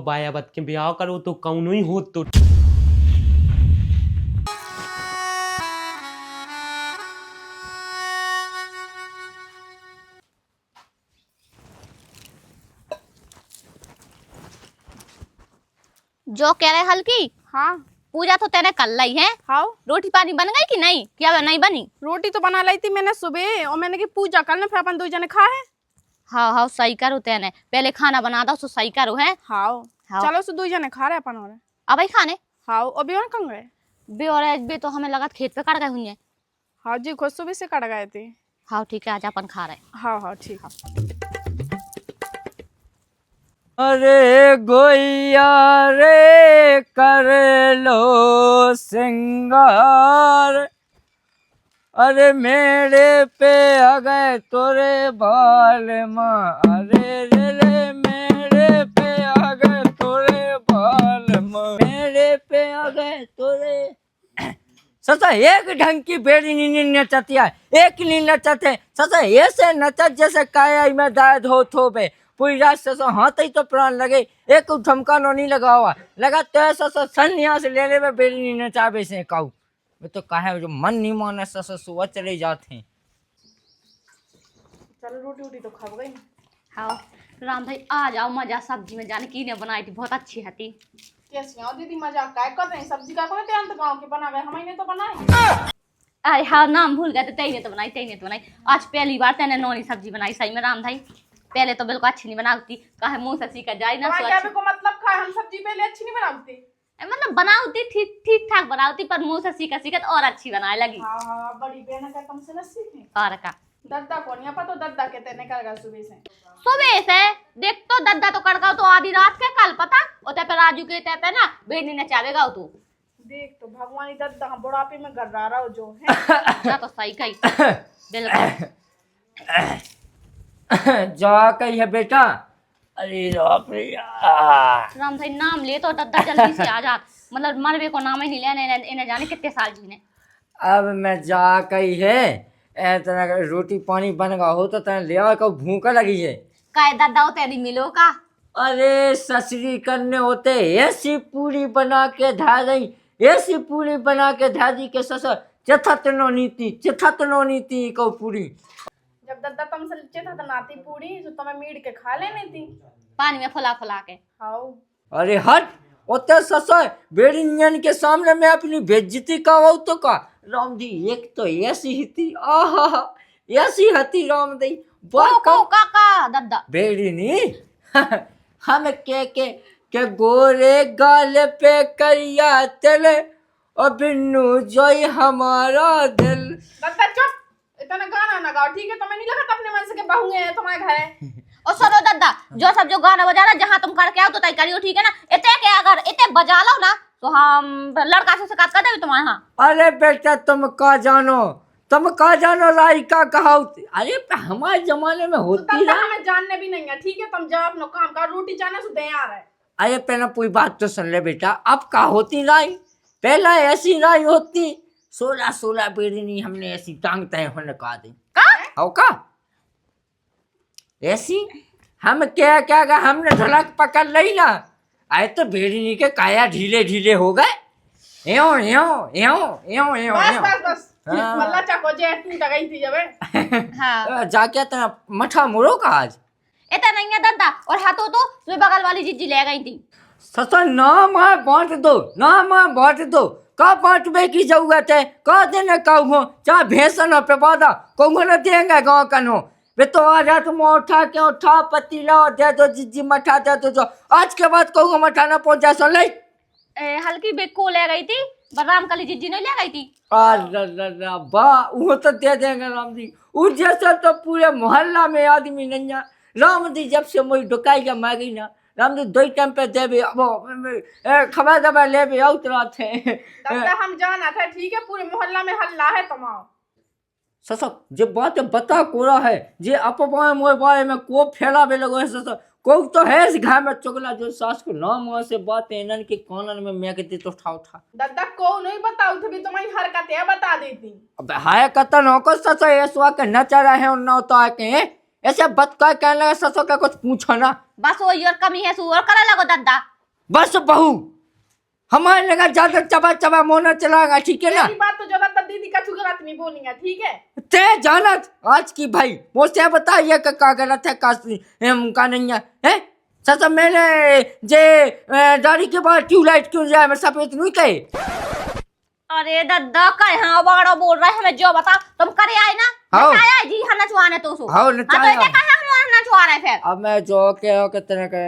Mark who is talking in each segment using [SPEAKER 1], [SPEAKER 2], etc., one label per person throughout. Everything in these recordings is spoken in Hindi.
[SPEAKER 1] बायाबत के ब्याह करो तो कौनो ही हो तो
[SPEAKER 2] जो कह रहे हल्की।
[SPEAKER 3] हाँ
[SPEAKER 2] पूजा तो तेरे कल लाई है।
[SPEAKER 3] हाँ
[SPEAKER 2] रोटी पानी बन गई कि नहीं? क्या नहीं बनी?
[SPEAKER 3] रोटी तो बना ली थी मैंने सुबह और मैंने की पूजा करने फिर अपन दो जने खा है।
[SPEAKER 2] हाँ हाँ सही करो तेने, पहले खाना बना दो सही करो है।
[SPEAKER 3] हाँ
[SPEAKER 2] हाँ।
[SPEAKER 3] चलो सो दो जने खा रहे अपन और
[SPEAKER 2] अब भाई खाने
[SPEAKER 3] हाँ अभी और कहाँ गए?
[SPEAKER 2] बे और बे तो हमें लगा खेत पे कट गए होंगे।
[SPEAKER 3] हाँ जी खुद सुबह से कट गए थे।
[SPEAKER 2] हाँ ठीक है आज अपन खा रहे।
[SPEAKER 3] हाँ हाँ ठीक है।
[SPEAKER 4] अरे गोइया रे कर लो सिंगार, अरे मेरे पे आ गए तोरे बाल माँ, अरे रे रे मेरे पे आ गए तोरे बाल माँ, मेरे पे आ गए तोरे ससा एक ढंग की बेड़ी नहीं नचती है, एक नहीं नचते ससा ऐसे नचत जैसे काया में दाद हो थो बे पूरी रात ससा हाथ ही तो प्राण लगे, एक ठमका नो नहीं लगा हुआ लगा तो ससा संन्यास ले ले में बेड़ी नहीं नचाबे से काऊ मैं तो कहा जो मन नहीं माने ससा सुबह चले जाते हैं।
[SPEAKER 3] चलो रोटी वोटी तो खा गई।
[SPEAKER 2] हाँ राम भाई आ जाओ, मजा सब्जी में जाने की ने बनाई थी, बहुत अच्छी थी।
[SPEAKER 3] कैसी हो दीदी मजाक काय कर रहे हैं? सब्जी का कोने तेन तो गांव के बना गए, हमने तो बनाई।
[SPEAKER 2] अरे हाँ नाम भूल गए थे, तई ने तो बनाई। आज पहली बार तेने नौनी सब्जी बनाई सही में राम भाई, पहले तो बिल्कुल अच्छी नहीं बनाती, कहे मुंह से सीखा जाए ना।
[SPEAKER 3] क्या को मतलब खा हम सब्जी पहले अच्छी नहीं बनाती,
[SPEAKER 2] मतलब बनाती ठीक ठाक बनाती, पर मुंह से सीखा तो और अच्छी बनाने लगी।
[SPEAKER 3] हाँ हाँ बड़ी बहन का तुमसे न सीखे।
[SPEAKER 2] और का
[SPEAKER 3] दद्दा को नहीं पता, दद्दा के तेने कर सुबह
[SPEAKER 2] से देख तो दद्दा तो कड़का तो आधी रात के कल पता ओते पे राजू के ते पे ना बेनी ने चावेगा तू
[SPEAKER 3] देख तो भगवान दद्दा बुढ़ापे में गर्रा रहा हो जो है
[SPEAKER 2] ना तो सही कही बिल्कुल।
[SPEAKER 4] जा कही है बेटा, अरे बाप रे
[SPEAKER 2] राम भाई नाम ले तो दद्दा जल्दी से आ जा, मतलब मरवे को नाम ही नहीं लेने, इन्हें जाने कितने साल जीने।
[SPEAKER 4] अब मैं जा कही है तना रोटी पानी बन गया हो तो तना ले आओ को भूखा लगी है
[SPEAKER 2] काय दद्दा होते नहीं मिलो का।
[SPEAKER 4] अरे ससरी करने होते ऐसी पूरी बना के धा गई, ऐसी पूरी बना के धा दी के ससुर चथतनो नीति को पूरी।
[SPEAKER 3] जब दद्दा तुमसे लिचे था तो नाती पूरी तो तुम्हें मीट के खा लेनी थी
[SPEAKER 2] पानी में फुला के।
[SPEAKER 3] हाँ
[SPEAKER 4] अरे हट ओते ससुर बेड़ी नियन के सामने मैं अपनी बेइज्जती का वो तो का राम जी एक तो ऐसी ही थी, आहा ऐसी हती राम दी
[SPEAKER 2] काका दद्दा
[SPEAKER 4] बेड़ी नहीं हम के गोरे गाल पे करिया तिल और बिन्नू जोई हमारा दिल।
[SPEAKER 3] दद्दा चुप, इतना गाना ना गाओ ठीक है? तुम्हें नहीं लगा अपने मन से के बहू है तुम्हारे घर है?
[SPEAKER 2] और सुनो दद्दा जो गाना बजा रहा जहाँ तुम करके आओ तो तय करियो ठीक है ना, इतने के अगर इतने बजा लो ना तो हम लड़का से शिकायत कर देंगे तुम्हारे यहाँ।
[SPEAKER 4] अरे बेटा तुम का जानो लाई का कहा, अरे हमारे जमाने में होती
[SPEAKER 3] है। हमें जानने भी नहीं है ठीक है? तुम जाओ अपना काम कर, रोटी जाने से दे आ रहा है।
[SPEAKER 4] अरे पहले पूरी बात तो सुन ले बेटा, अब का होती लाई पहला ऐसी लाई होती 16 बेड़ी नहीं हमने ऐसी टांग तय होने का दी का ऐसी हम क्या हमने ढलक पकड़ ली ना, आए तो बेड़ी के काया ढीले हो गए
[SPEAKER 3] बस मल्ला चाको जे टूट गई थी जब
[SPEAKER 2] हाँ
[SPEAKER 4] जाके तना मठा मोड़ो का आज
[SPEAKER 2] इतना नहीं है दद्दा, और हाथों तो तुम्हें बगल वाली जीजी ले गई थी।
[SPEAKER 4] ससुर नाम है बांट दो का बांटने की जरूरत है, का देने कहूँ चाहे भेसन पे वादा कहूँ न देंगे गाँव कनो वे तो आ जा तुम उठा पतीला और दे दो जीजी मठा दे दो जो आज के बाद कहूँ मठा ना पहुंचा सो ले
[SPEAKER 2] हल्की बेको ले गई थी, बलराम कली जीजी नहीं ले गई थी।
[SPEAKER 4] बा वो तो दे देंगे राम जी, उस जैसा तो पूरे मोहल्ला में आदमी नहीं है। राम जी जब से मुझे ढुकाई के मांगी ना राम जी 2 टाइम पे देवे अब खबर दबा ले उतरा थे
[SPEAKER 3] हम जाना था ठीक है? पूरे मोहल्ला में हल्ला है तुम्हारा
[SPEAKER 4] ससुर जे बात बता कोरा है जे अपवाह मोए बारे में को फैला बे लगो है ससुर को तो है इस घर में चुगला जो सास को ना मां से बात इनन के कानन में मैं कहती तो उठा
[SPEAKER 3] दद्दा को नहीं बताऊ थे भी तुम्हारी हरकतें बता देती।
[SPEAKER 4] अब हाय कतन हो को ससुर ऐसवा के नचा रहे हैं ना तो के ऐसे बत का कहने लगे ससुर का कुछ पूछो ना
[SPEAKER 2] बस वो और कमी है सु और करे लगो दद्दा
[SPEAKER 4] बस बहू हमारे लगा ज्यादा चबा चबा मोना चलाएगा, ठीक है ना?
[SPEAKER 3] मेरी बात तो ज्यादा दीदी का गलत नहीं बोलेंगे, ठीक है?
[SPEAKER 4] ते जानत आज की भाई मुझसे बताइए कि का गलत है का नहीं है? सच मैंने जे दाढ़ी के बाद ट्यूबलाइट क्यों जाए मैं सफेद नहीं कहे?
[SPEAKER 2] अरे दद्दा का यहाँ बाड़ा बोल रहा है, हमें जो बता तुम करे आए ना
[SPEAKER 4] हाँ।
[SPEAKER 2] नचाया जी हम नचवाने तो सो
[SPEAKER 4] हाँ,
[SPEAKER 2] तो
[SPEAKER 4] नचाया।
[SPEAKER 2] इसे कहा हम नचवा रहे फिर।
[SPEAKER 4] अब मैं जो के तरह के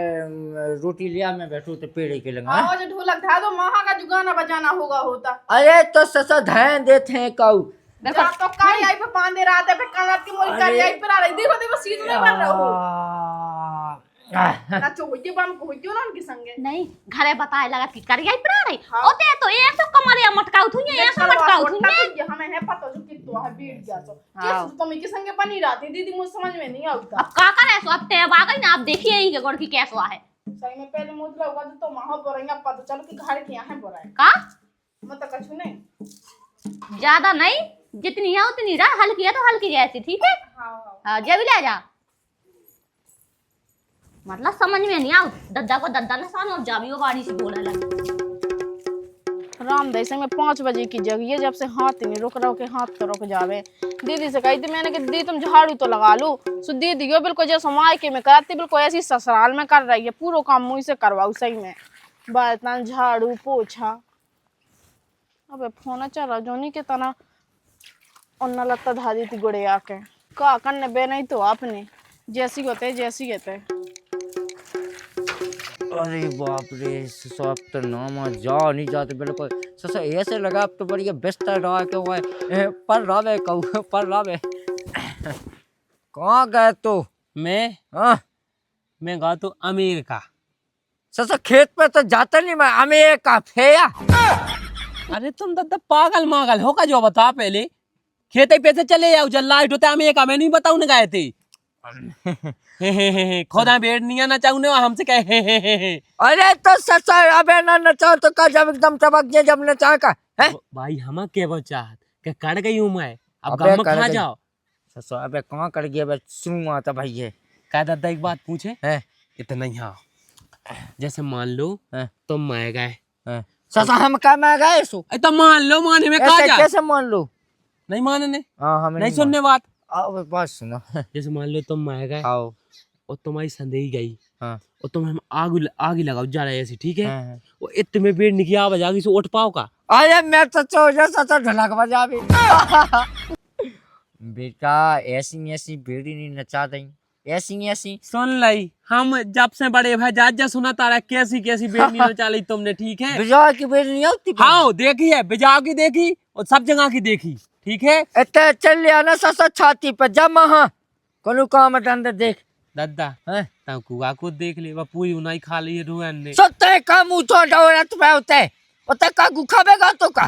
[SPEAKER 4] रोटी लिया मैं बैठू तो पेड़ के लगा।
[SPEAKER 3] आवाज ढोलक ढा दो, महा का जो गाना बजाना होगा होता।
[SPEAKER 4] अरे तो ससा ध्यान देते हैं कऊ
[SPEAKER 3] जा तो काई आई पे बांधे रात पे कानत की मोरी काई आई पे आ रही, देखो देखो सीध में बन रहा हो ना, चो होइए बम को होइए ना उनके संगे
[SPEAKER 2] नहीं घरे बताए लगा कि करिया पड़ा रही
[SPEAKER 3] हाँ।
[SPEAKER 2] ओते तो एक सौ कमरिया मटकाउ थुने एक सौ मटकाउ थुने
[SPEAKER 3] ये हमें है पता जो कितो है बीट गया तो
[SPEAKER 2] हाँ।
[SPEAKER 3] किस तुम के संगे बनी रहती दीदी, मुझे समझ में नहीं आता।
[SPEAKER 2] अब का करे सो अब टेब आ गई ना, अब देखिए ही के गोड़ की कैसो है
[SPEAKER 3] सही में पहले मुद्रा हुआ तो महा बोरेंगे पता चलो कि घर के यहां बोरा है
[SPEAKER 2] का
[SPEAKER 3] मत कछु नहीं
[SPEAKER 2] ज्यादा नहीं, जितनी है उतनी रहा, हल्की है तो हल्की जैसी, ठीक है?
[SPEAKER 3] हां हां
[SPEAKER 2] हाँ जे भी ले जा, मतलब समझ में नहीं आओ दद्दा को दद्दा ने सानो, अब जाबी वो गाड़ी से बोला लगा
[SPEAKER 3] राम दई से मैं 5 बजे की जगह जब से हाथ नहीं रुक रहा के हाथ तो रुक जावे। दीदी से कही थी मैंने कि दीदी तुम झाड़ू तो लगा लो, सो दीदी यो बिल्कुल जैसे मायके में कराती बिल्कुल ऐसी ससुराल में कर रही है, पूरा काम मुझे से करवाऊ सही में बर्तन झाड़ू पोछा। अबे फोन चल रहा जोनी के तना उन्ना लत्ता धा दी थी गुड़े आके का करने बे नहीं तो आपने जैसी होते जैसी होते।
[SPEAKER 4] अरे बाप रे सब तो नाम जा नहीं जाते बिल्कुल ससा ऐसे लगा अब तो बढ़िया बिस्तर रहा के हुआ पर रहा कहू पर रहा कहाँ गए तो?
[SPEAKER 1] मैं
[SPEAKER 4] हाँ
[SPEAKER 1] मैं गा तो अमेरिका।
[SPEAKER 4] ससा खेत पे तो जाता नहीं मैं, अमेरिका फेया।
[SPEAKER 1] अरे तुम दादा पागल मागल हो का, जो बता पहले खेते पे से चले जाओ, जल लाइट होता है अमेरिका में नहीं बताऊ न गए थे खुदा बेड नहीं ना चाहूँ हमसे कहे
[SPEAKER 4] अरे तो ससा अबे ना नचाओ तो का जब एकदम चमक गया जब नचा का है
[SPEAKER 1] भाई हम के चाहत के कड़ गई हूँ मैं, अब
[SPEAKER 4] अबे
[SPEAKER 1] गाँव में
[SPEAKER 4] कड़
[SPEAKER 1] खा
[SPEAKER 4] गई।
[SPEAKER 1] जाओ।
[SPEAKER 4] ससा अबे कहाँ कर गया बे सुनू आता भाई ये
[SPEAKER 1] क्या दादा एक बात पूछे
[SPEAKER 4] है
[SPEAKER 1] इतना ही? हाँ जैसे मान लो
[SPEAKER 4] है
[SPEAKER 1] तुम मर गए,
[SPEAKER 4] ससा हम का मैं गए सो
[SPEAKER 1] तो मान लो माने में कहा
[SPEAKER 4] ऐसे
[SPEAKER 1] जा
[SPEAKER 4] कैसे मान लो?
[SPEAKER 1] नहीं मानने
[SPEAKER 4] हाँ हमें
[SPEAKER 1] नहीं सुनने बात।
[SPEAKER 4] अब बात सुनो
[SPEAKER 1] जैसे मान लो तुम मर गए
[SPEAKER 4] आओ
[SPEAKER 1] और तुम्हारी संदेही गई
[SPEAKER 4] हाँ
[SPEAKER 1] और तुम हम आग लगाओ जा रहे ऐसी, ठीक है?
[SPEAKER 4] हाँ।
[SPEAKER 1] वो इतने बेड निकी आवाज आ गई सो उठ पाओ का?
[SPEAKER 4] अरे मैं तो चो सचा ढलक बजा भी बेटा ऐसी ऐसी बेड़ी नहीं नचा दई ऐसी ऐसी
[SPEAKER 1] सुन लाई हम जब से बड़े भाई जा सुना तारा कैसी कैसी बेड नहीं नचा ली तुमने, ठीक है?
[SPEAKER 4] बिजवा की बेड़ी नहीं होती
[SPEAKER 1] हाँ देखी है, बिजाव की देखी और सब जगह की देखी, ठीक है?
[SPEAKER 4] इतने चल लिया ना ससा छाती पर जब हाँ कोनो काम अंदर देख
[SPEAKER 1] दादा
[SPEAKER 4] हैं
[SPEAKER 1] ता कुआ को देख ले, वो पूरी उनाई खा ली है रोहन ने।
[SPEAKER 4] सत्ते का मुंह तो डोरत पे होते उते का गुखाबेगा तो का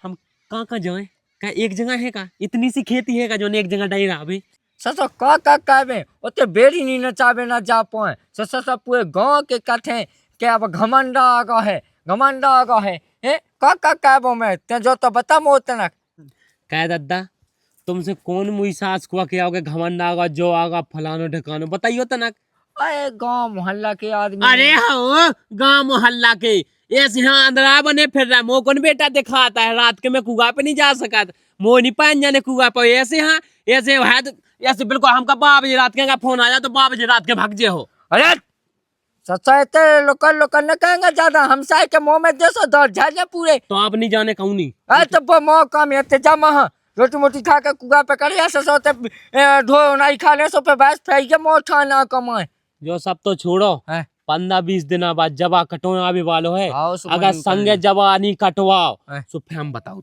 [SPEAKER 1] हम कहाँ जाए का? एक जगह है का? इतनी सी खेती है का जो एक जगह डाई रहा भाई?
[SPEAKER 4] ससा का कहबे उते बेड़ी नहीं नचाबे ना जा पाए ससा पूरे गांव के कथे के अब घमंडा आगा है का कहबो मैं ते जो तो बता मोत ना
[SPEAKER 1] क्या दादा तुमसे कौन मुई सास कुआ के आओगे घमंड आगा जो आगा फलानो ठिकानो बताइयो तो ना।
[SPEAKER 4] अरे गांव मोहल्ला के आदमी
[SPEAKER 1] अरे हाँ गांव मोहल्ला के ऐसे यहाँ अंधरा बने फिर रहा, मो कौन बेटा दिखाता है रात के मैं कुआ पे नहीं जा सका, मो नहीं पहन जाने कुआ पे ऐसे हाँ ऐसे है तो ऐसे बिल्कुल हमका 12 बजे रात के फोन आया तो 12 बजे रात के भाग जे हो।
[SPEAKER 4] अरे सचाते लोकल न कहेंगे ज्यादा हमसाए के मुंह में देसो दौड़ झाले पूरे
[SPEAKER 1] तो आप नहीं जाने कहूँ नहीं
[SPEAKER 4] अरे तो मौका में ते जमा रोटी मोटी खा के कुआ पे कर सोते ढो नहीं खाने सो पे बस फेंक के मोठा ना कमाए
[SPEAKER 1] जो सब तो छोड़ो
[SPEAKER 4] हैं
[SPEAKER 1] 15-20 दिन बाद जबा कटोना आवे वालो है,
[SPEAKER 4] आओ सुबह
[SPEAKER 1] अगर
[SPEAKER 4] निकल
[SPEAKER 1] संगे जबा नहीं कटवाओ
[SPEAKER 4] हैं।
[SPEAKER 1] तो फिर हम बताओ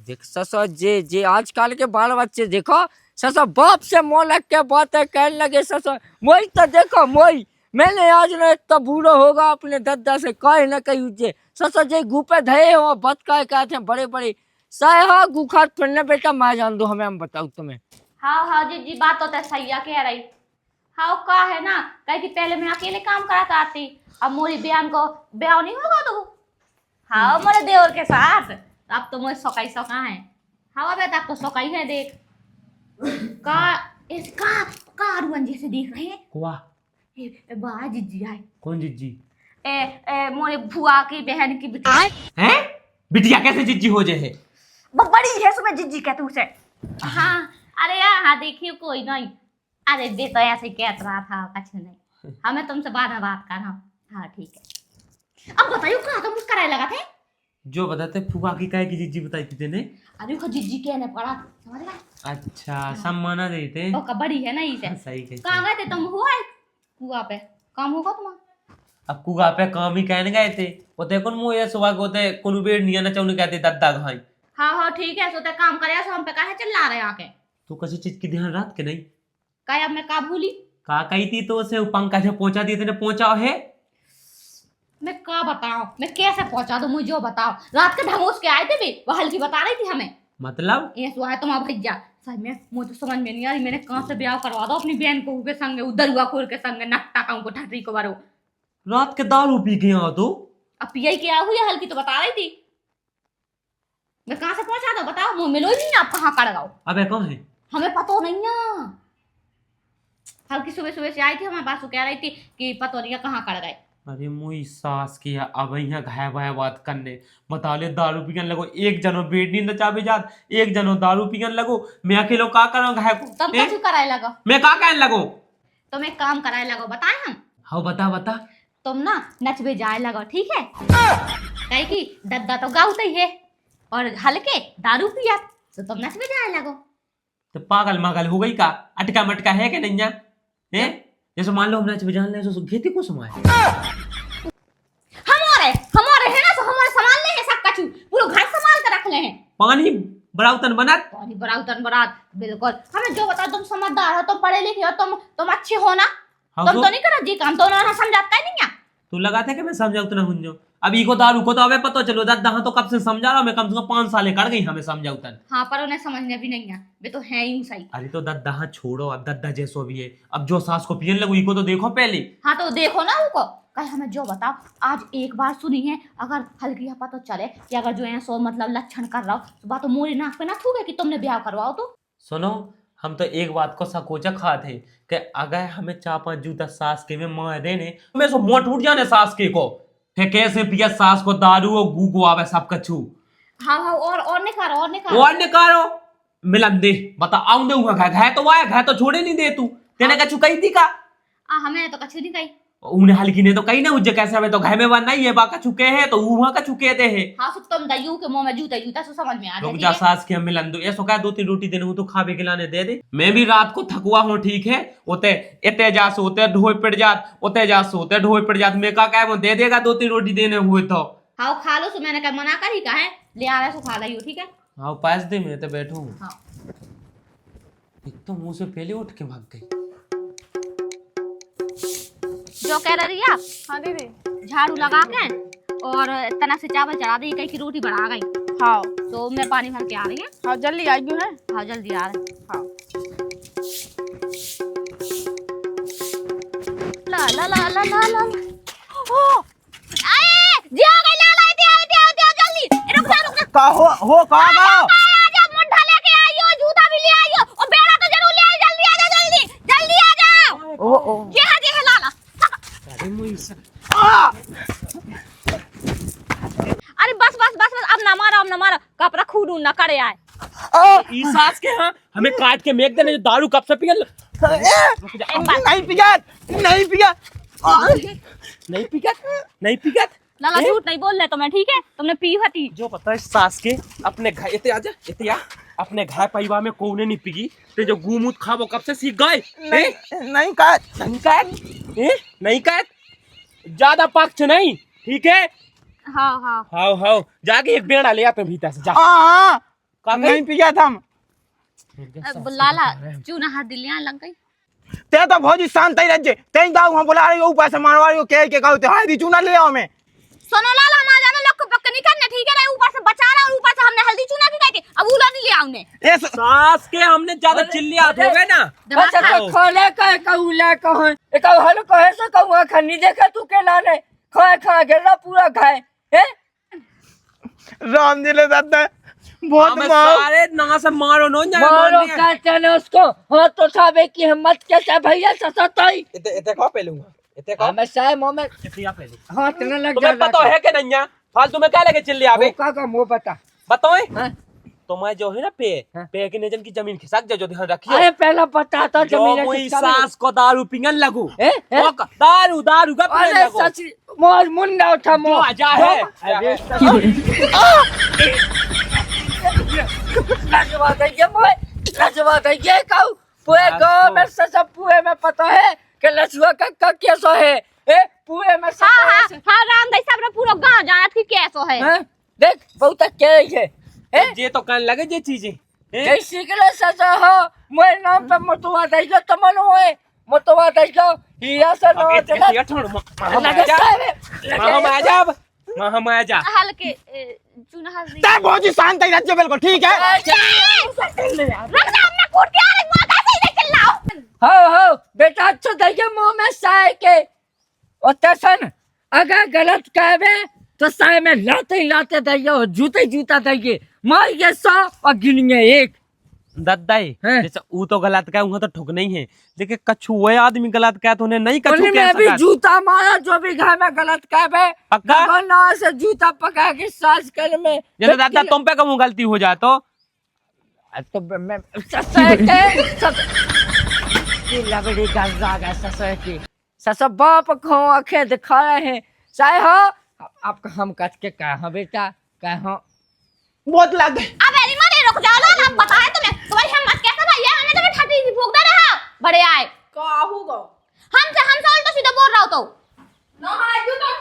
[SPEAKER 4] देख ससो जे आजकल के बाल बच्चे देखो ससो बाप से मोह लग के बातें कहने लगे ससो मोई तो देखो मोई मैंने आज न इतना बूढ़ा होगा अपने दद्दा से कहे न कही उजे ससो जे गुपे धये हो बतकाए कहते हैं बड़े बड़े साया गुखा फिरने बेटा मैं जान दो हमें हम बताओ तुम्हें।
[SPEAKER 2] हाँ जी बात तो तय सही कह रही। हाँ का है ना कहे कि पहले मैं अकेले काम कराता आती, अब मोरी बयान को ब्याह नहीं होगा तो हाँ मोरे देवर के साथ, अब तो मुझे सौकाई सौका है। हाँ बेटा अब तो सौकाई है देख का अरुण जी से देख रहे हैं
[SPEAKER 1] वाह
[SPEAKER 2] बा जिज्जी आए
[SPEAKER 1] कौन जिज्जी?
[SPEAKER 2] मोरे भुआ की बहन की बिटिया
[SPEAKER 1] हैं? बिटिया कैसे जिज्जी हो जाए है?
[SPEAKER 2] वो बड़ी है सुबह जिज्जी कहते उसे। हाँ अरे यार हाँ देखिए कोई नहीं। अरे बे तो ऐसे ही कह रहा था कुछ नहीं। हमें तुमसे बाद में बात करना। हाँ ठीक है। अब बताइयो कहाँ तुम मुस्कुराए लगा थे?
[SPEAKER 1] जो बताते फुआ की काहे की जिज्जी बताई थी तेने?
[SPEAKER 2] अरे वो जिज्जी कहने पड़ा समझ गए?
[SPEAKER 1] अच्छा सम्माना देते।
[SPEAKER 2] वो बड़ी है ना इसे।
[SPEAKER 1] सही कह।
[SPEAKER 2] कहाँ गए थे तुम? हुआ है कुआ पे काम होगा तुम्हारा?
[SPEAKER 1] अब कुआ पे काम ही कहने गए थे। वो देखो मुझे सुबह को ते कोनो बेड़ नहीं आना चाहने कहते दद्दा घाई।
[SPEAKER 2] हाँ हाँ ठीक है सोते काम करे सो हम पे काहे चिल्ला रहे आके?
[SPEAKER 1] तू किसी चीज की ध्यान रख के नहीं?
[SPEAKER 2] काहे अब मैं का भूली?
[SPEAKER 1] का कही थी तो उसे पंकज से पहुंचा दिए तेने पहुंचा है?
[SPEAKER 2] मैं का बताऊं? मैं कैसे पहुंचा दूं? मुझे जो बताओ। रात के ढंगोस के आए थे भी वो हल्की बता रही थी हमें।
[SPEAKER 1] मतलब
[SPEAKER 2] ये सो है तुम्हारा भैया सही में मुझे तो समझ में नहीं आ रही। मैंने कहाँ से ब्याह करवा दो अपनी बहन को के संग उधर हुआ खोर के संग नट्टा का उनको ठटरी को बारो।
[SPEAKER 1] रात के दारू पी के यहाँ तो
[SPEAKER 2] अब पिया क्या हुई हल्की तो बता रही थी। मैं कहाँ से पहुंचा दो बताओ? मुंह मिलो ही नहीं आप कहाँ कड़ गाओ?
[SPEAKER 1] अबे कौन है?
[SPEAKER 2] हमें पता नहीं है। हल्की सुबह सुबह से आई थी हमारे पास कह रही थी कि पता नहीं कहाँ कड़ गए।
[SPEAKER 1] अरे मुई सास की अब यहाँ घाय भाया बात करने बता ले दारू पीगन लगो एक जनो बेड नींद चाबी जात एक जनो दारू पीगन लगो मैं अकेलो का करो घाय को
[SPEAKER 2] तुम कुछ कराए लगो।
[SPEAKER 1] मैं का कहने लगो?
[SPEAKER 2] तुम एक काम कराए लगो बताए हम।
[SPEAKER 1] हाँ बता बता।
[SPEAKER 2] तुम ना नचबे जाए लगो ठीक है? कहे कि दद्दा तो गाउते ही है और हल्के दारू पिया तो तुम नचबे जाए लगो।
[SPEAKER 1] तो पागल मागल हो गई का? अटका मटका है कि नहीं है? जैसे मान लो हम नच बजान ले तो घेती को समाए
[SPEAKER 2] हमारे है ना तो हमारे संभाल ले है सब कछु पूरा घर संभाल कर रख ले हैं।
[SPEAKER 1] पानी बराउतन बनत
[SPEAKER 2] पानी बराउतन बरात बिल्कुल। हमें जो बताओ तुम समझदार हो तुम पढ़े लिखे हो तुम अच्छे हो ना। तुम तो नहीं करा जी काम तो उन्होंने समझाता ही नहीं है।
[SPEAKER 1] तू लगाते कि मैं समझाऊ तो ना हुंजो अब इको दारू को तो अबे पता चलो दादा हाँ तो कब से समझा रहा हूँ मैं कम से कम 5 साल कर गई हमें समझाऊ तन।
[SPEAKER 2] हाँ पर उन्हें समझने भी नहीं है वे तो है ही सही।
[SPEAKER 1] अरे तो दादा हाँ छोड़ो अब दादा जैसो भी है अब जो सास को पियन लगो इको तो देखो पहले।
[SPEAKER 2] हाँ तो देखो ना उनको कहे हमें जो बताओ आज एक बार सुनी है अगर हल्की यहाँ पता चले कि अगर जो है सो मतलब लक्षण कर रहा हो तो बात तो मोरी नाक पे ना थूके कि तुमने ब्याह करवाओ तो।
[SPEAKER 1] सुनो हम तो एक बात को सकोचा खाते कि अगर हमें 4-5 जूता सास के में मार देने मैं सो मोट उठ जाने सास के को फिर कैसे पिया सास को दारू और गू को आवे सब कछु।
[SPEAKER 2] हाँ हाँ और निकालो
[SPEAKER 1] और निकालो मिलन दे बता आऊं दे हुआ घाय तो आया घाय तो छोड़े नहीं दे तू तेने कछु कही थी का?
[SPEAKER 2] हमें तो कछु नहीं कही।
[SPEAKER 1] उन्हें हल्की ने तो कही ना उज्जे कैसे हमें तो घर में बन नहीं है बाका चुके हैं तो वहां का चुके थे है।
[SPEAKER 2] हाँ सो तुम दयू के मुंह में जूता जूता सो समझ में आ
[SPEAKER 1] रुक जा सास के हम मिलन दो ऐसो क्या 2-3 रोटी देने हूं तो खावे खिलाने दे दे। मैं भी रात को थकुआ हूं ठीक है ओते एते जा सोते ढोए पड़ जात ओते जा सोते ढोए पड़ जात मैं का क्या वो दे देगा 2-3 रोटी देने हुए तो।
[SPEAKER 2] हाँ खा लो सो मैंने क्या मना कर ही कहा है ले आ रहा सो खा लियो ठीक है।
[SPEAKER 1] हाँ पास दे मैं तो बैठू हूँ।
[SPEAKER 2] हाँ
[SPEAKER 1] एक तो मुंह से पहले उठ के भाग गई।
[SPEAKER 2] जो कह रही है
[SPEAKER 3] हाँ दीदी।
[SPEAKER 2] झाड़ू लगा के और तना से चावल चढ़ा दी कहीं की रोटी बढ़ा गई।
[SPEAKER 3] हाँ
[SPEAKER 2] तो मैं पानी भर के आ रही है।
[SPEAKER 3] हाँ जल्दी आई क्यों है?
[SPEAKER 2] हाँ जल्दी आ रहे।
[SPEAKER 3] हाँ
[SPEAKER 2] ला ला ला ला ला ला ओ आए जी आ गई ला ला दे जल्दी रुक जा
[SPEAKER 4] का हो का
[SPEAKER 2] आजा मुंडा लेके आइयो जूता भी ले आइयो और बेड़ा तो जरूर ले आई जल्दी आ जा जल्दी आ जाओ।
[SPEAKER 4] ओ
[SPEAKER 2] ये है लाला। अरे बस अब ना मारो कपड़ा खून न करे आए।
[SPEAKER 1] ई सास के हाँ हमें काट के मेक देने जो दारू कब से पियल
[SPEAKER 4] नहीं पिया
[SPEAKER 1] नहीं पिगत
[SPEAKER 2] लाला झूठ नहीं बोल रहे तो मैं ठीक है तुमने पी हती।
[SPEAKER 1] जो पता है सास के अपने घर इते आजा इते आ अपने घर परिवार में कोने नहीं पिगी ते जो गुमूत खाबो कब से सीख गए
[SPEAKER 4] नहीं
[SPEAKER 1] का ज्यादा पक्ष नहीं ठीक है।
[SPEAKER 2] हाँ
[SPEAKER 1] हाँ जाके एक बेड़ा ले आते भीतर से जा। का
[SPEAKER 4] नहीं पिया था
[SPEAKER 2] लाला चूना हाथ दिलिया लग गई।
[SPEAKER 4] ते तो भौजी शांत ही रह ते गाँव हम बुला रही हो ऊपर से मारवा रही हो कह के कहते हाय दी चूना ले आओ मैं।
[SPEAKER 2] सुनो लाला हमारे जाने लोग को पक्का नहीं करना ठीक है ना ऊपर से बचा रहा और ऊपर से हमने हल्दी चूना की गई थी अब उला नहीं ले आउने
[SPEAKER 1] सास के हमने ज्यादा चिल्लिया हो गए ना।
[SPEAKER 3] अच्छा तो खोले कहे कहूला कहे एक हल कहे से कहूँ खन्नी देखे तू के लाने खा गेला पूरा खाए हैं
[SPEAKER 4] राम जी ले दादा बहुत मारो
[SPEAKER 1] सारे ना से मारो नो
[SPEAKER 3] मारो कहते ने उसको हाथ उठावे की हिम्मत कैसे भैया सताई
[SPEAKER 1] इते खा पहले इतने को
[SPEAKER 4] मैं साय मुंह में
[SPEAKER 1] कितिया पहले
[SPEAKER 4] हाथ न लग
[SPEAKER 1] तुम्हें पता है कि नहीं है फालतू में क्या लगे चिल्ले आवे
[SPEAKER 4] का मुंह बता
[SPEAKER 1] बताओ
[SPEAKER 4] हाँ?
[SPEAKER 1] तुम्हें जो है ना पे के निजन की जमीन खिसक जा जो ध्यान रखियो
[SPEAKER 4] अरे पहला पता था
[SPEAKER 1] जो
[SPEAKER 4] जमीन
[SPEAKER 1] कोई सास को दारू पिंगन लगू
[SPEAKER 4] ए?
[SPEAKER 1] दारू दारू का पिंगन
[SPEAKER 4] अरे
[SPEAKER 1] लगू
[SPEAKER 4] सच मोर मुंडा उठा
[SPEAKER 1] जो
[SPEAKER 4] मोर
[SPEAKER 1] आजा है
[SPEAKER 4] लाजवाब है ये मोर लाजवाब है ये कहू पूरे गांव में सब पूरे में पता है कि लसुआ का कैसा है ए पूरे में सब
[SPEAKER 2] हाँ हाँ हाँ रामदाई साहब ने पूरा गांव जानत कि कैसो है
[SPEAKER 4] हैं? देख बहुत अच्छा है ए
[SPEAKER 1] ये तो कहने लगे ये चीजें
[SPEAKER 4] जैसे के लिए सजा हो मोर नाम पे मोटवा दैलो तमन होए मोटवा दैलो हीरा से नो चला
[SPEAKER 1] ये छोड़
[SPEAKER 4] लगे साहब
[SPEAKER 1] हम आ जा अब हम आ जा
[SPEAKER 2] हल्के चुना हल्दी
[SPEAKER 5] तब भौजी शांत ही रहती बिल्कुल ठीक है
[SPEAKER 2] रख हमने कूट के अरे मां कैसे इधर चिल्लाओ
[SPEAKER 4] हो बेटा अच्छा देखिए मुंह में साय के और तसन अगर गलत कहवे तो साय में लाते ही लाते दैयो जूते जूता दैये मार ये 100 और गिनिए 1
[SPEAKER 1] दद्दाई
[SPEAKER 4] हैं?
[SPEAKER 1] जैसे वो तो गलत कहे तो ठुक नहीं है लेकिन कछु वो आदमी गलत कहे तो उन्हें नहीं कछु
[SPEAKER 4] उन्हें
[SPEAKER 1] कह
[SPEAKER 4] में भी
[SPEAKER 1] सका
[SPEAKER 4] जूता मारा जो भी घर में गलत कहवे
[SPEAKER 1] पक्का
[SPEAKER 4] ना से जूता पका के सास कर में
[SPEAKER 1] जैसे दादा तुम पे कहूँ गलती हो जाए तो
[SPEAKER 4] तो मैं ससुर के सब ये लबड़ी गंजा का ससुर की ससुर बाप को आंखें दिखा रहे हैं चाहे हो आपका हम कट के कहा बेटा कहा
[SPEAKER 5] बहुत लग गए
[SPEAKER 2] अब एरी मारे रुक जाओ ना अब बताए तुम्हारी हिम्मत कैसे भाई है हमने तुम्हें ठटी सी फूक दे रहा बड़े आए
[SPEAKER 3] का होगा
[SPEAKER 2] हमसे उल्टा सीधा बोल रहा हो तो
[SPEAKER 3] ना हां क्यों तो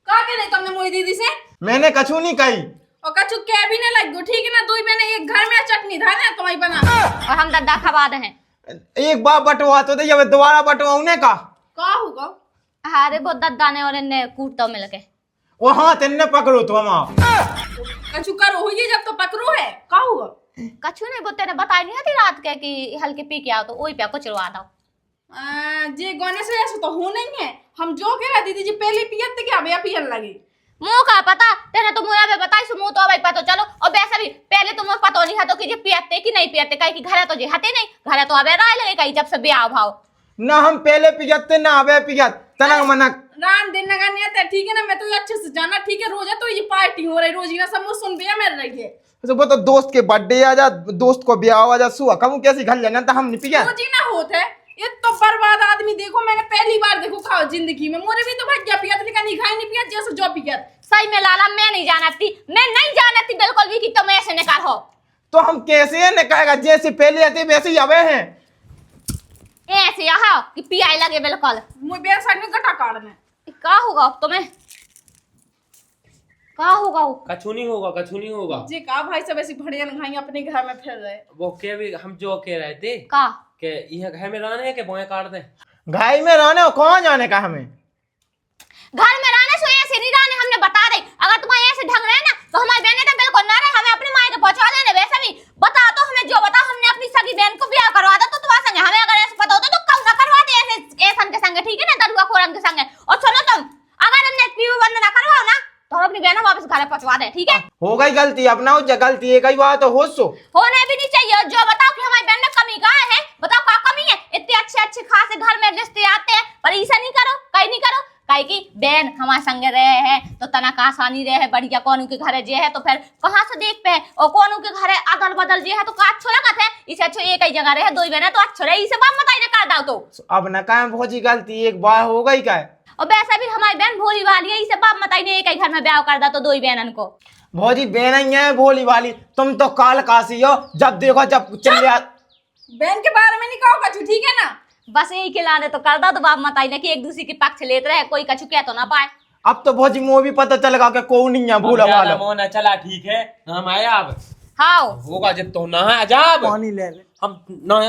[SPEAKER 3] का के नहीं तुमने मोई दीदी से
[SPEAKER 5] मैंने कछु नहीं कही
[SPEAKER 3] और कछु के भी नहीं लग गो ठीक है ना दुई मैंने एक घर में चटनी था ना तुम्हारी बना
[SPEAKER 2] और हम दद्दा खवा दे हैं
[SPEAKER 5] एक बार बटवा तो दे अब दोबारा बटवाऊने का
[SPEAKER 3] होगा
[SPEAKER 2] अरे वो दद्दा ने और इन्ने कूटतो मिलके
[SPEAKER 5] वो हाँ तेने पकड़ो तो हम
[SPEAKER 3] कछु करो हो ये जब तो पकड़ो है का होगा
[SPEAKER 2] कछु नहीं वो तेने बताई नहीं थी रात के कि हल्के पी के आओ तो वही पे कुचलवा दो
[SPEAKER 3] जे गाने से ऐसा तो हो नहीं है हम जो कह रहा दीदी जी पहले पियत थे क्या भैया पियन लगी
[SPEAKER 2] मुंह का पता तेने तो मुंह पे बताई सु मुंह तो भाई पता चलो और वैसे भी पहले तो मुझे पता नहीं है तो कि जे पियते कि नहीं पियते कहीं कि घरे तो जे हते नहीं घरे तो अबे राय लगे कहीं जब से ब्याह भाव
[SPEAKER 5] ना हम पहले पियते ना अबे पियत तना मना
[SPEAKER 3] रान दिन नगर नहीं आता ठीक है ना मैं तो ये अच्छे से जाना ठीक है रोज है तो ये पार्टी हो रही रोजी ना सब मुझ सुन भैया मेरे रही है
[SPEAKER 5] तो वो तो दोस्त के बर्थडे आ जा दोस्त को ब्याह आ जा सुआ कहूं कैसी घर लेना तो हम नहीं पिया
[SPEAKER 3] रोजी ना होता है ये तो बर्बाद आदमी देखो मैंने पहली बार देखो खाओ जिंदगी में मोरे भी तो भाई क्या पिया लेकिन नहीं खाई नहीं पिया जैसे जो पिया
[SPEAKER 2] सही में लाला मैं नहीं जानती बिल्कुल भी कि तुम ऐसे निकाल हो
[SPEAKER 5] तो हम कैसे ने कहेगा जैसे पहले आते वैसे ही आवे हैं
[SPEAKER 2] ऐसे यहाँ कि पियाई लगे बिल्कुल
[SPEAKER 3] मुझे बेर साइड में गटा काटना
[SPEAKER 2] क्या होगा अब तुम्हें क्या होगा वो
[SPEAKER 1] कछु नहीं होगा
[SPEAKER 3] जी का भाई सब ऐसी भड़िया खाई अपने घर में फिर रहे
[SPEAKER 1] वो के भी हम जो कह रहे थे
[SPEAKER 2] का
[SPEAKER 1] कि यह घर में रहने है कि बोए काट दे
[SPEAKER 5] घाई में रहने और कहाँ जाने का हमें
[SPEAKER 2] घर में रहने सो ऐसे नहीं रहने हमने बता रही अगर तुम्हारे ऐसे ढंग रहे ना तो हमारी बहनें तो बिल्कुल ना रहे हमें अपनी माँ के पहुंचा लेने वैसे भी बता तो हमें जो बता हमने अपनी सगी बहन को ब्याह करवा दो तो तुम्हारे संग हमें अगर ऐसे पता होता तो कल ना करवा दे ऐसे ऐसन के संग ठीक है ना दरुआ खोरन के संग और सुनो तुम अगर हमने पीऊ बंद ना करवाओ ना तो हम अपनी बहनों वापस घर पहुंचवा दे ठीक है
[SPEAKER 5] हो गई गलती अपना गलती एक ही बात तो हो सो
[SPEAKER 2] होने भी नहीं चाहिए जो बताओ कि हमारी बहन में कमी कहाँ है बताओ क्या कमी है इतने अच्छे खासे घर में रिश्ते आते हैं पर ऐसा नहीं करो कहीं नहीं करो कहीं की बहन हमारे संग रहे हैं तो तना का आसानी रहे बढ़िया कौन के घरे जे है तो फिर कहाँ से देख पे और कौन के घरे अदल बदल जे है तो का अच्छा लगा था इसे अच्छो एक ही जगह रहे दो बहन तो अच्छा रहे इसे बाप बताई ने कर दाओ तो
[SPEAKER 5] अब न काम भौजी गलती एक बार हो गई क्या
[SPEAKER 2] और वैसे भी हमारी बहन भोली वाली है इसे बाप बताई ने एक ही घर में ब्याह कर दा तो दो ही बहनन को
[SPEAKER 5] भौजी बहन ही है भोली वाली तुम तो काल कासी हो जब देखो जब चले
[SPEAKER 3] बहन के बारे में नहीं कहो कछु ठीक है ना
[SPEAKER 2] बस यही खिलाने तो कर दा तो बाप बताई ने कि एक दूसरे के पक्ष लेते रहे कोई कछु कह तो ना पाए
[SPEAKER 5] अब तो भौजी मुँह भी पता चलेगा कि कौन नहीं है भूला वाला
[SPEAKER 1] मोना चला ठीक है हम आए अब
[SPEAKER 2] हाँ
[SPEAKER 1] होगा जब तो ना है अजाब
[SPEAKER 5] पानी ले ले
[SPEAKER 1] हम ना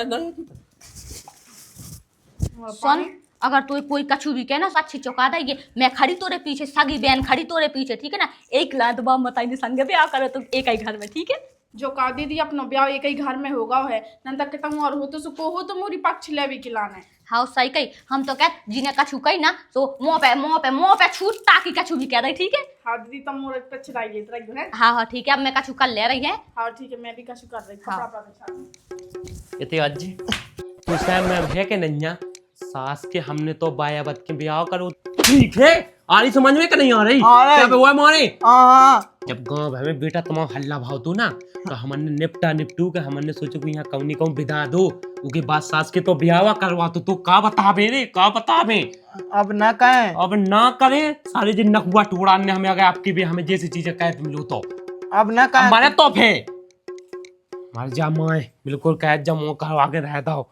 [SPEAKER 2] सुन अगर तू कोई कछु भी कहना अच्छी चौका देगी मैं खड़ी तोरे पीछे सगी बहन खड़ी तोरे पीछे ठीक है ना एक लात बाप बताई ने संग ब्याह करे तो एक ही घर में ठीक है
[SPEAKER 3] जो का दीदी अपना ब्याह एक ही घर में होगा है नंदा के तंग और हो तो सुको हो तो मोरी पक्ष ले भी खिलाना है
[SPEAKER 2] हाँ सही कही हम तो कह जिन्हें कछु कही ना तो मुंह पे छूट ताकि कछु भी कह रही ठीक है
[SPEAKER 3] हाँ दीदी तुम मोरे पे चिढ़ाई लेत रही है
[SPEAKER 2] हाँ ठीक है अब मैं कछु कर ले रही है
[SPEAKER 3] हाँ ठीक है मैं भी कछु कर रही
[SPEAKER 2] हाँ।
[SPEAKER 3] कपड़ा बिछा
[SPEAKER 1] इतने अज्जी कुछ टाइम में है कि नहीं सास के हमने तो बायाबत के ब्याह करो ठीक है आ रही समझ में कि नहीं आ रही
[SPEAKER 5] आ रही।
[SPEAKER 1] क्या हुआ मोरे
[SPEAKER 5] हाँ
[SPEAKER 1] जब गांव भर में बेटा तुम्हारा हल्ला भाव तो ना तो हमने निपटा निपटू के हमने सोचो कि यहाँ कौनी कहूँ विदा दो उसके बाद सास के तो ब्याह करवा तो का बतावे रे का बतावे
[SPEAKER 5] अब न कहें।
[SPEAKER 1] अब ना करे सारे दिन नकुआ टुकड़ा ने हमें अगर आपकी भी हमें जैसी चीजें कह तुम लो तो
[SPEAKER 5] अब न कहें।
[SPEAKER 1] हमारे तो फे मर जा माए बिल्कुल कह जा मुंह करवा के रहता हो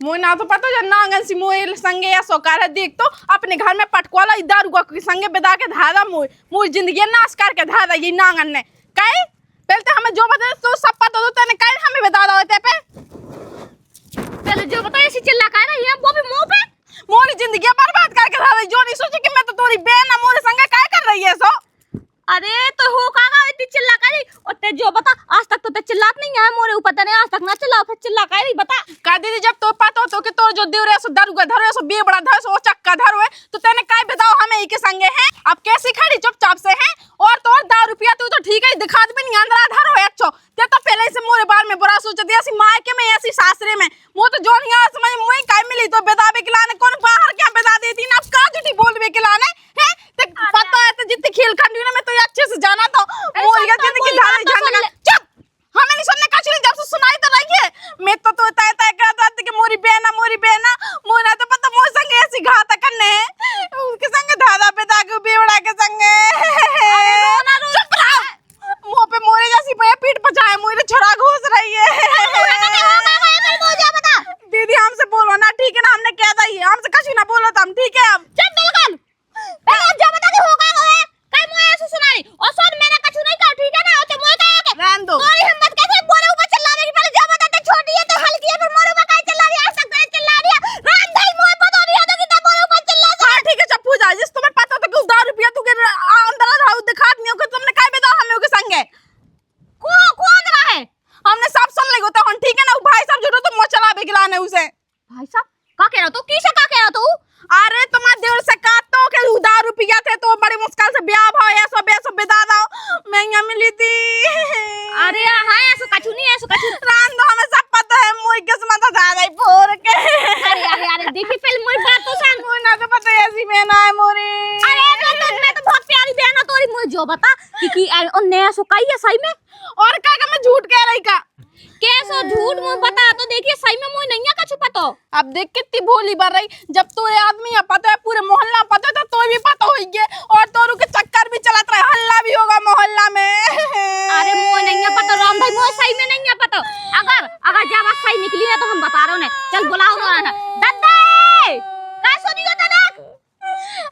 [SPEAKER 3] मोय ना तो पता जो नांगन सी मोय संगे या सोकार है देख तो अपने घर में पटकुआला दारू के संगे बिदा के धादा मोय मोय जिंदगी नाश करके धादा ये नांगन ने कहे पहले तो हमें जो बता तो सब पता तो तने कहे हमें बता दो होते पे
[SPEAKER 2] पहले जो बताया ऐसी चिल्ला कर रही है वो भी मुंह पे।
[SPEAKER 3] मोरी जिंदगी बर्बाद करके धादा जो नहीं सोची कि मैं तो तोरी बहन है मोरे संगे काय कर रही है सो
[SPEAKER 2] अरे तो हो कागा इतनी चिल्ला करी और ते जो बता आज तक तो ते चिल्लात नहीं है मोरे ऊपर तने आज तक ना चिल्लाओ फिर चिल्ला करी बता।
[SPEAKER 3] का दीदी जब तो पता हो तो कि तोर जो देवरे सो दारू का धरो सो बे बड़ा धरो सो चक्का धरो है तो तने काय बताओ हमें एक संगे हैं अब कैसी खड़ी चुपचाप से हैं और तोर दारू पिया तू तो ठीक है दिखात भी नहीं अंदर धरो है अच्छो ते तो पहले से मोरे बार में बुरा सोच दिया ऐसी मायके में ऐसी सासरे में वो तो जो नहीं समझ मुई काय मिली तो बेदाबे खिलाने कौन बाहर क्या बेदा देती ना अब का झूठी बोलबे खिलाने हैं ते पता है तो जितनी खेल खंडी ना मैं तो अच्छे से जाना तो मोरी का जिंदगी धारे झंडा चुप हमें नहीं सुनने का चाहिए जब से सुनाई तो रही है मैं तो तय तय करता था कि मोरी बहना मोना तो पता मोर संगे ऐसी घात करने उसके संगे धादा पे दागू बेवड़ा के संगे चुप रहो मुंह पे मोरे जैसी पे पीठ पचाए मोरे छोरा घुस रही है दीदी हमसे बोलो ना ठीक है ना हमने कह दी हमसे कुछ ना बोलो तो हम ठीक है अब
[SPEAKER 2] चुप बिल्कुल पहले जो बता के होगा होए कई मोए ऐसे सुनाई और सुन मैंने कुछ नहीं कहा ठीक है ना तो मोए कहा के
[SPEAKER 3] रहन दो
[SPEAKER 2] मोरी हिम्मत कैसे मोरे ऊपर चिल्लाने की पहले जो बता ते छोटी है तो हल्की है फिर मोरे ऊपर काहे चिल्ला रही है आज तक तो चिल्ला रही है राम भाई मोए पता नहीं है तो कि मोरे ऊपर चिल्ला
[SPEAKER 3] हां ठीक है चप्पू जा जिस तुम्हें पता तो कि उस दारू पिया तू के अंदर रहा दिखात नहीं हो कि तुमने काय बताओ हमें के संगे
[SPEAKER 2] कौन रहा है
[SPEAKER 3] हमने सब सुन ले होता हन ठीक है ना भाई साहब झूठो तो मुंह चला बेगलाने उसे
[SPEAKER 2] भाई साहब का कह रहा तू किसे का कह रहा तू
[SPEAKER 3] अरे तुम्हारे देवर से काटो के दारू पिया थे तो बड़ी मुश्किल से ब्याह भाव ऐसो बेसो बिदा दो मैं यहाँ मिली थी
[SPEAKER 2] अरे हां ऐसा कछु नहीं ऐसा कछु
[SPEAKER 3] रान दो हमें सब पता है मुई किस्मत ज्यादा ही फोर के
[SPEAKER 2] अरे देखी फिल्म मोरी बात तो सुन
[SPEAKER 3] मुई ना तो पता ऐसी बहना है मोरी
[SPEAKER 2] अरे मैं तो बहुत प्यारी बहन है तोरी मुझे जो बता कि उन्ने ऐसा कही है सही में
[SPEAKER 3] और क्या मैं झूठ कह रही का
[SPEAKER 2] कैसो झूठ मुंह बता तो देखिए सही में मुझे नहीं है कछु पता
[SPEAKER 3] अब देख कितनी भोली बन रही जब तो ये आदमी है पता है पूरे मोहल्ला पता है तो भी पता होगी और तोरू के चक्कर भी चलत रहे हल्ला भी होगा मोहल्ला में
[SPEAKER 2] अरे मुझे नहीं है पता राम भाई मुझे सही में नहीं है पता अगर जब बात सही निकली ना तो हम बता रहे हैं चल बुलाओ ना दद्दे का सुनी हो तनक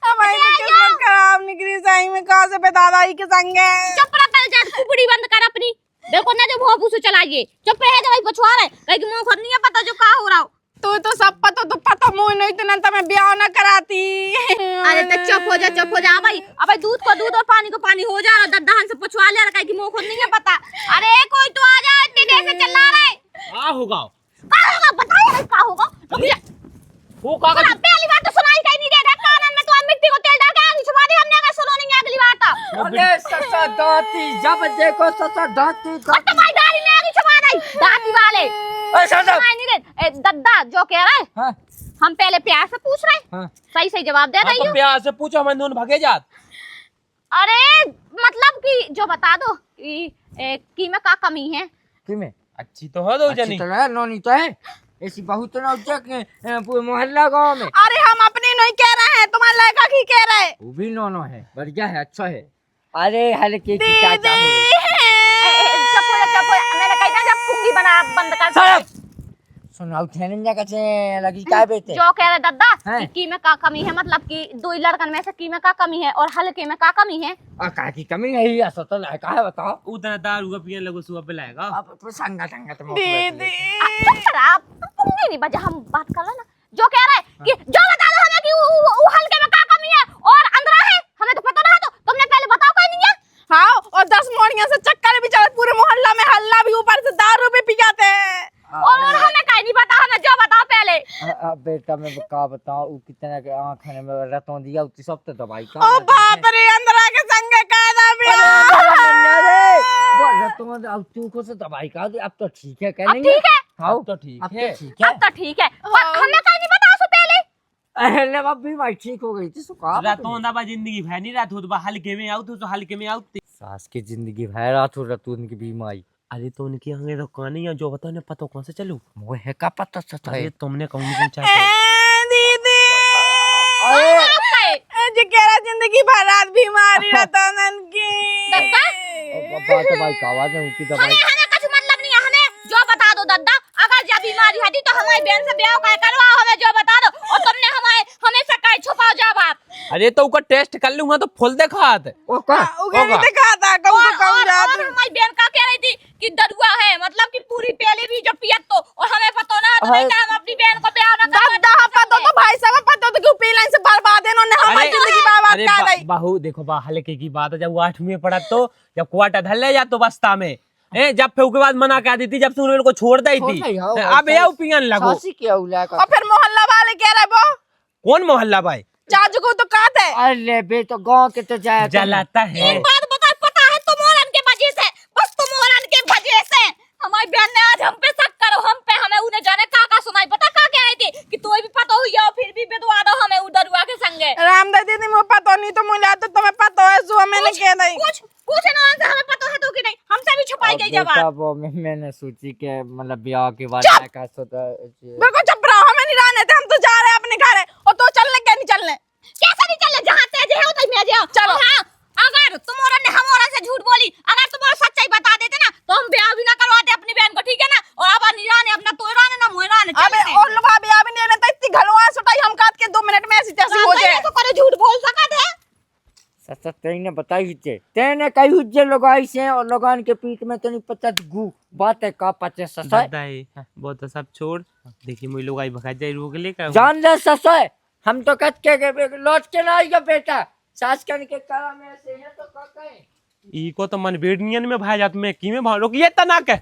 [SPEAKER 3] हमारी तो किस्मत खराब निकली सही में कहां से पे दादाई के संगे
[SPEAKER 2] चुप रह पहले जा कुपड़ी बंद कर अपनी देखो ना जो भोग उसे चलाइए चुप रह जा भाई पछुआ रहे कहीं कि मुंह खर नहीं है पता जो का हो रहा हो
[SPEAKER 3] तो सब पता तो पता मुझे नहीं तो ना मैं ब्याह ना कराती
[SPEAKER 2] अरे तो चुप हो जा भाई अब दूध को दूध और पानी को पानी हो जा रहा दद्दाहन से पछुआ ले रहा है कि मुंह खुद नहीं है पता अरे कोई तो आ जा इतनी देर से चिल्ला रहा है
[SPEAKER 1] का होगा
[SPEAKER 2] बताओ यार का होगा रुक जा
[SPEAKER 1] वो का
[SPEAKER 2] पहली बार तो सुनाई कहीं नहीं दे रहा कानन में तो हम मिट्टी को तेल डाल के आगे छुपा दी हमने अगर सुनो नहीं अगली बार तो
[SPEAKER 4] अरे ससा दाती जब देखो ससा दाती
[SPEAKER 2] और तो भाई गाड़ी में आगे छुपा दी दाती वाले
[SPEAKER 4] ऐसा
[SPEAKER 2] सुनाई नहीं दे दद्दा जो कह रहा है
[SPEAKER 4] हां
[SPEAKER 2] हम पहले प्यार से पूछ रहे हैं
[SPEAKER 4] हां
[SPEAKER 2] सही सही जवाब दे रही
[SPEAKER 1] तो
[SPEAKER 2] हो
[SPEAKER 1] प्यार से पूछो हम दोनों भागे जात
[SPEAKER 2] अरे मतलब कि जो बता दो कि में का कमी है
[SPEAKER 4] कि में
[SPEAKER 1] अच्छी तो है दो
[SPEAKER 4] अच्छी
[SPEAKER 1] जनी
[SPEAKER 4] तो है नोनी तो है ऐसी बहुत ना पूरे मोहल्ला गांव में
[SPEAKER 3] अरे हम अपनी नहीं कह रहे हैं तुम्हारे लड़का की कह रहे
[SPEAKER 4] वो भी नोनो है बढ़िया है अच्छा है अरे हल्के की चाचा हो
[SPEAKER 2] चुप हो मैंने कही ना जब पुंगी बना बंद कर
[SPEAKER 4] साहब सुनाओ थेने जा कचे लगी काय बेटे
[SPEAKER 2] जो कह रहे दद्दा
[SPEAKER 4] हैं?
[SPEAKER 2] की में का कमी है मतलब कि दो ही लड़कन में से की में का कमी है और हल्के में का कमी है
[SPEAKER 4] आ का की कमी है ही ऐसा तो है का है बताओ
[SPEAKER 1] उतना दारू का पिए लगो सुबह पे लाएगा
[SPEAKER 4] अब तो संगा संगा तो
[SPEAKER 3] दीदी
[SPEAKER 2] आप पुंगी नहीं बजा हम बात कर रहे ना जो कह रहे हैं कि जो बता दो हमें कि वो हल्के में का कमी है और अंदर है हमें तो पता ना तो तुमने पहले बताओ कोई नहीं है
[SPEAKER 3] हाँ और 10 मोड़ियां से चक्कर भी चल पूरे मोहल्ला में हल्ला भी ऊपर से दारू भी पी जाते हैं
[SPEAKER 2] और हमें कहीं नहीं पता हमें जो बताओ पहले
[SPEAKER 4] अब बेटा मैं का बताऊं वो कितना के आंखने में रतों दिया उतनी सब तो दवाई का
[SPEAKER 3] ओ बाप रे अंदर आके संग कायदा भी
[SPEAKER 4] अरे वो रतों अब तू को से दवाई का अब तो ठीक है कह
[SPEAKER 2] अब
[SPEAKER 4] नहीं
[SPEAKER 2] ठीक है
[SPEAKER 4] हाँ
[SPEAKER 1] तो ठीक
[SPEAKER 4] अब
[SPEAKER 1] है
[SPEAKER 4] तो ठीक है
[SPEAKER 2] अब तो ठीक है पर हमें कहीं नहीं पता उससे पहले
[SPEAKER 4] अरे अब बीमारी ठीक हो गई थी सुखा
[SPEAKER 1] रातों अंदा बा जिंदगी भै नहीं रात होत बा हल्के में आउ तो हल्के में आउती
[SPEAKER 4] सास की जिंदगी भैरा थो रतून की बीमारी
[SPEAKER 1] अरे तो उनकी हंगे तो कहानी है जो बताओ ने पता कौन से चलू
[SPEAKER 4] वो है का पता सच है
[SPEAKER 1] अरे तुमने कौन पूछा था?
[SPEAKER 3] दीदी
[SPEAKER 4] अरे
[SPEAKER 3] जी कह रहा जिंदगी भर रात बीमारी रतन की
[SPEAKER 4] बात भाई का आवाज है उनकी दवाई
[SPEAKER 2] हमें कुछ मतलब नहीं है हमें जो बता दो दद्दा अगर जब बीमारी है तो हमारी बहन से ब्याह का करवाओ हमें जो बता दो और तुमने हमेशा कहीं छुपाओ जब आप
[SPEAKER 1] अरे तो उसका टेस्ट कर लूंगा तो फुल दिखात
[SPEAKER 4] ओ का
[SPEAKER 3] उगे नहीं दिखा था कहूं
[SPEAKER 2] और,
[SPEAKER 3] कहूं
[SPEAKER 2] और,
[SPEAKER 3] जात
[SPEAKER 2] और हमारी बहन का कह रही थी कि दरुआ है मतलब कि पूरी पहले भी जो पियत तो और हमें पता ना तो नहीं हम अपनी बहन को ब्याह ना
[SPEAKER 3] दद्दा पता तो भाई साहब पता तो क्यों पी लाइन से बर्बाद है इन्होंने हमारी जिंदगी बर्बाद
[SPEAKER 1] अरे
[SPEAKER 3] कर दी
[SPEAKER 1] बहू देखो बा हल्के की बात है जब वो 8वीं में पढ़ा तो जब क्वार्टर धर ले जा तो बस्ता में जब फिर उसके बाद मना कर दी थी जब से उन्होंने को छोड़ दी थी अब ये पियन लगो
[SPEAKER 4] सासी क्या उला का
[SPEAKER 3] और फिर मोहल्ला वाले कह रहे वो
[SPEAKER 1] कौन मोहल्ला भाई
[SPEAKER 3] चाचू को तो कहते है
[SPEAKER 4] अरे बे तो गांव के तो जाया
[SPEAKER 1] जलाता है
[SPEAKER 2] एक बात बता पता है तुम मोहरन के वजह से बस तुम मोहरन के वजह से हमारी बहन ने आज हम पे शक करो हम पे हमें उन्हें जाने का सुनाई पता का कह रही थी कि तू भी पता हुई हो फिर भी बेदवा दो हमें उधर हुआ के संगे
[SPEAKER 3] रामदास दीदी मुझे पता नहीं तो मुझे तो तुम्हें पता है जो मैंने कह दी
[SPEAKER 2] कुछ ना से हमें पता है तो कि नहीं हमसे भी छुपाई गई
[SPEAKER 4] बेटा
[SPEAKER 2] जवाब
[SPEAKER 4] वो मैंने सोची के मतलब ब्याह के बाद क्या का सोचा
[SPEAKER 3] बिल्कुल चुप रहो हमें नहीं रहने थे हम तो जा रहे हैं अपने घर और तो चलने क्या नहीं चलने
[SPEAKER 2] कैसे नहीं चले जहां तेज है उधर में जाओ
[SPEAKER 3] चलो।
[SPEAKER 2] हां अगर तुम औरत ने हम औरत से झूठ बोली अगर तुम और सच्चाई बता देते ना तो हम ब्याह भी ना करवाते अपनी बहन को ठीक है ना और अब निराने अपना तोड़ा ने ना मोहरा ने
[SPEAKER 3] अबे और लोग अभी अभी नहीं लेते इतनी घरवा सुटाई हम काट के 2 मिनट में ऐसी तैसी हो जाए
[SPEAKER 2] तो करे झूठ बोल सकत है
[SPEAKER 4] सच तेने बताई हुई तेने कही हुई लगाई से और लगान के पीठ में तो नहीं पता गु बात है का पचे सच है
[SPEAKER 1] वो तो सब छोड़ देखिए मुझे लोग आई भगा जाए रोक ले का
[SPEAKER 4] जान ले सच है हम तो कट के लौट के ना आइयो बेटा सास कन के करा में से है तो का कहे
[SPEAKER 1] ई को तो मन बेडनियन में भाई जात में की में भाव रोक ये तना के